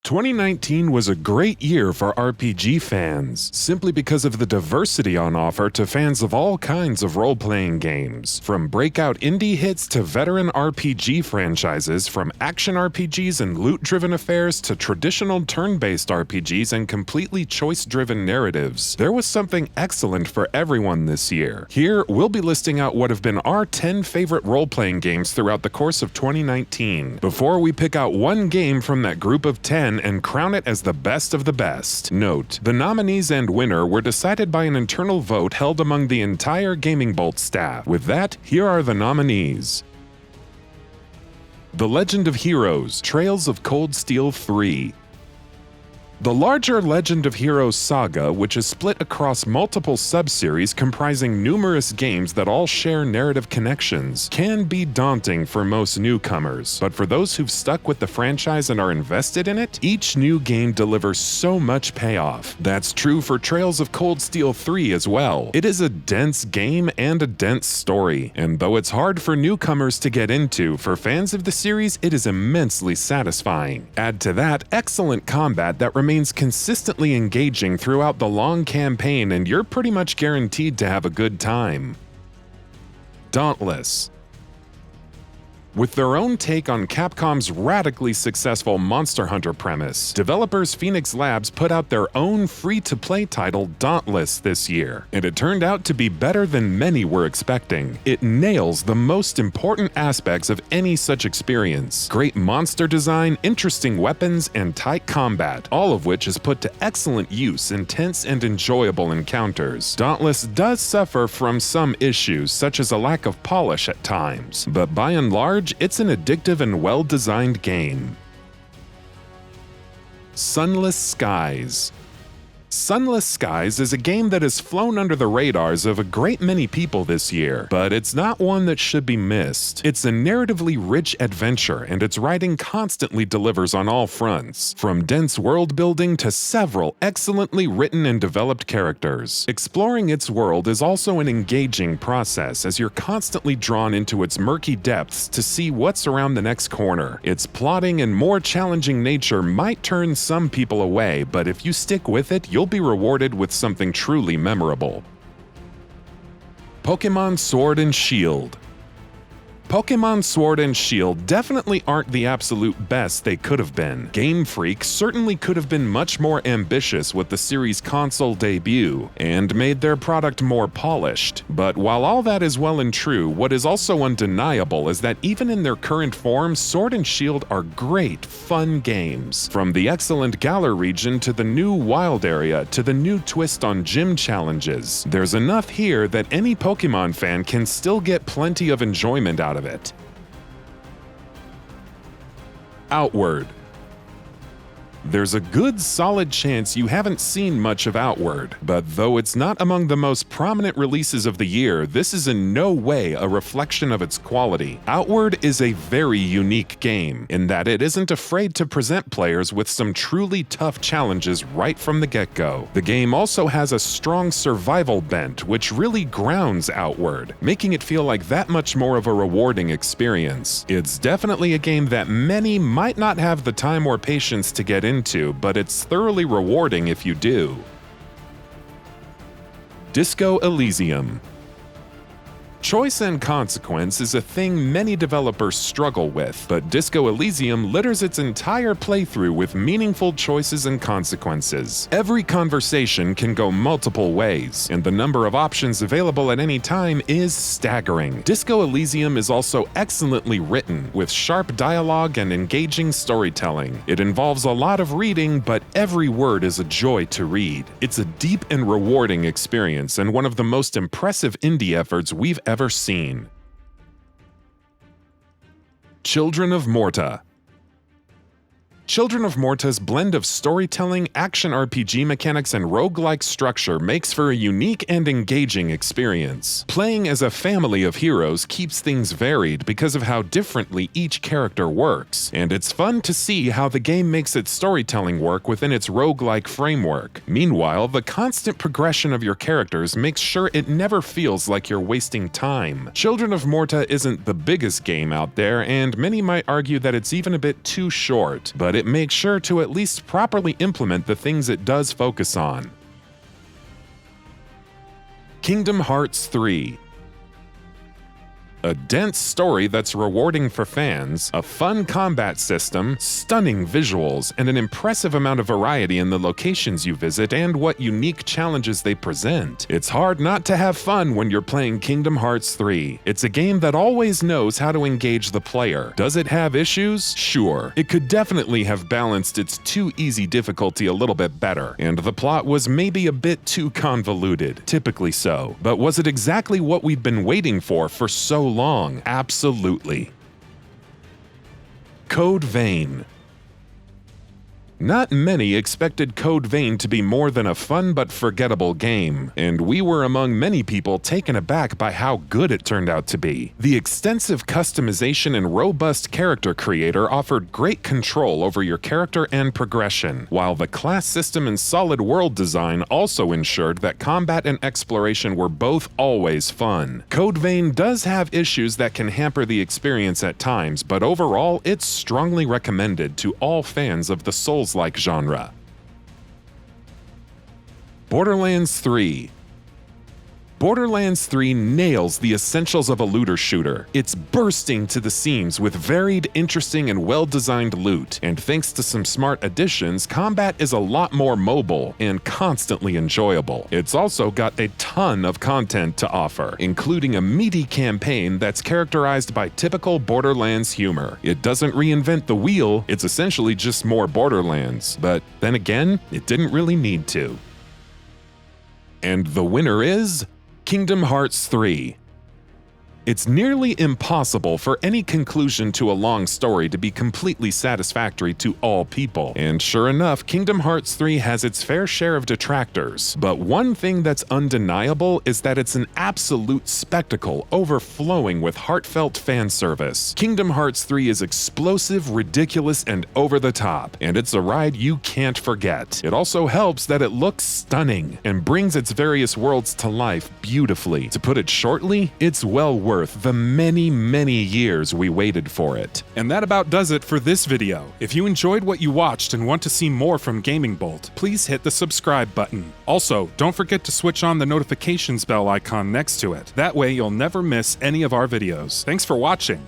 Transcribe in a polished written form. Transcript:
2019 was a great year for RPG fans, simply because of the diversity on offer to fans of all kinds of role-playing games. From breakout indie hits to veteran RPG franchises, from action RPGs and loot-driven affairs to traditional turn-based RPGs and completely choice-driven narratives, there was something excellent for everyone this year. Here, we'll be listing out what have been our 10 favorite role-playing games throughout the course of 2019, before we pick out one game from that group of 10 and crown it as the best of the best. Note, the nominees and winner were decided by an internal vote held among the entire GamingBolt staff. With that, here are the nominees. The Legend of Heroes: Trails of Cold Steel 3. The larger Legend of Heroes saga, which is split across multiple sub-series comprising numerous games that all share narrative connections, can be daunting for most newcomers, but for those who've stuck with the franchise and are invested in it, each new game delivers so much payoff. That's true for Trails of Cold Steel 3 as well. It is a dense game and a dense story, and though it's hard for newcomers to get into, for fans of the series it is immensely satisfying. Add to that excellent combat that remains consistently engaging throughout the long campaign, and you're pretty much guaranteed to have a good time. Dauntless. With their own take on Capcom's radically successful Monster Hunter premise, developers Phoenix Labs put out their own free-to-play title, Dauntless, this year, and it turned out to be better than many were expecting. It nails the most important aspects of any such experience: great monster design, interesting weapons, and tight combat, all of which is put to excellent use in tense and enjoyable encounters. Dauntless does suffer from some issues, such as a lack of polish at times, but by and large, it's an addictive and well-designed game. Sunless Skies. Sunless Skies is a game that has flown under the radars of a great many people this year, but it's not one that should be missed. It's a narratively rich adventure, and its writing constantly delivers on all fronts, from dense world building to several excellently written and developed characters. Exploring its world is also an engaging process, as you're constantly drawn into its murky depths to see what's around the next corner. Its plotting and more challenging nature might turn some people away, but if you stick with it, you'll be rewarded with something truly memorable. Pokémon Sword and Shield. Pokémon Sword and Shield definitely aren't the absolute best they could have been. Game Freak certainly could have been much more ambitious with the series' console debut, and made their product more polished. But while all that is well and true, what is also undeniable is that even in their current form, Sword and Shield are great, fun games. From the excellent Galar region to the new Wild area to the new twist on gym challenges, there's enough here that any Pokémon fan can still get plenty of enjoyment out of it. Outward. There's a good solid chance you haven't seen much of Outward, but though it's not among the most prominent releases of the year, this is in no way a reflection of its quality. Outward is a very unique game, in that it isn't afraid to present players with some truly tough challenges right from the get-go. The game also has a strong survival bent, which really grounds Outward, making it feel like that much more of a rewarding experience. It's definitely a game that many might not have the time or patience to get into, but it's thoroughly rewarding if you do. Disco Elysium. Choice and consequence is a thing many developers struggle with, but Disco Elysium litters its entire playthrough with meaningful choices and consequences. Every conversation can go multiple ways, and the number of options available at any time is staggering. Disco Elysium is also excellently written, with sharp dialogue and engaging storytelling. It involves a lot of reading, but every word is a joy to read. It's a deep and rewarding experience, and one of the most impressive indie efforts we've ever seen. Children of Morta. Children of Morta's blend of storytelling, action RPG mechanics, and roguelike structure makes for a unique and engaging experience. Playing as a family of heroes keeps things varied because of how differently each character works, and it's fun to see how the game makes its storytelling work within its roguelike framework. Meanwhile, the constant progression of your characters makes sure it never feels like you're wasting time. Children of Morta isn't the biggest game out there, and many might argue that it's even a bit too short, but it makes sure to at least properly implement the things it does focus on. Kingdom Hearts 3. A dense story that's rewarding for fans, a fun combat system, stunning visuals, and an impressive amount of variety in the locations you visit and what unique challenges they present. It's hard not to have fun when you're playing Kingdom Hearts 3. It's a game that always knows how to engage the player. Does it have issues? Sure. It could definitely have balanced its too easy difficulty a little bit better, and the plot was maybe a bit too convoluted, typically so. But was it exactly what we've been waiting for so long? Absolutely. Code Vein. Not many expected Code Vein to be more than a fun but forgettable game, and we were among many people taken aback by how good it turned out to be. The extensive customization and robust character creator offered great control over your character and progression, while the class system and solid world design also ensured that combat and exploration were both always fun. Code Vein does have issues that can hamper the experience at times, but overall it's strongly recommended to all fans of the Souls-like genre. Borderlands 3. Borderlands 3 nails the essentials of a looter shooter. It's bursting to the seams with varied, interesting, and well-designed loot, and thanks to some smart additions, combat is a lot more mobile and constantly enjoyable. It's also got a ton of content to offer, including a meaty campaign that's characterized by typical Borderlands humor. It doesn't reinvent the wheel, it's essentially just more Borderlands, but then again, it didn't really need to. And the winner is Kingdom Hearts 3. It's nearly impossible for any conclusion to a long story to be completely satisfactory to all people, and sure enough, Kingdom Hearts 3 has its fair share of detractors. But one thing that's undeniable is that it's an absolute spectacle overflowing with heartfelt fan service. Kingdom Hearts 3 is explosive, ridiculous, and over the top, and it's a ride you can't forget. It also helps that it looks stunning and brings its various worlds to life beautifully. To put it shortly, it's well worth the many, many years we waited for it. And that about does it for this video. If you enjoyed what you watched and want to see more from GamingBolt, please hit the subscribe button. Also, don't forget to switch on the notifications bell icon next to it. That way you'll never miss any of our videos. Thanks for watching.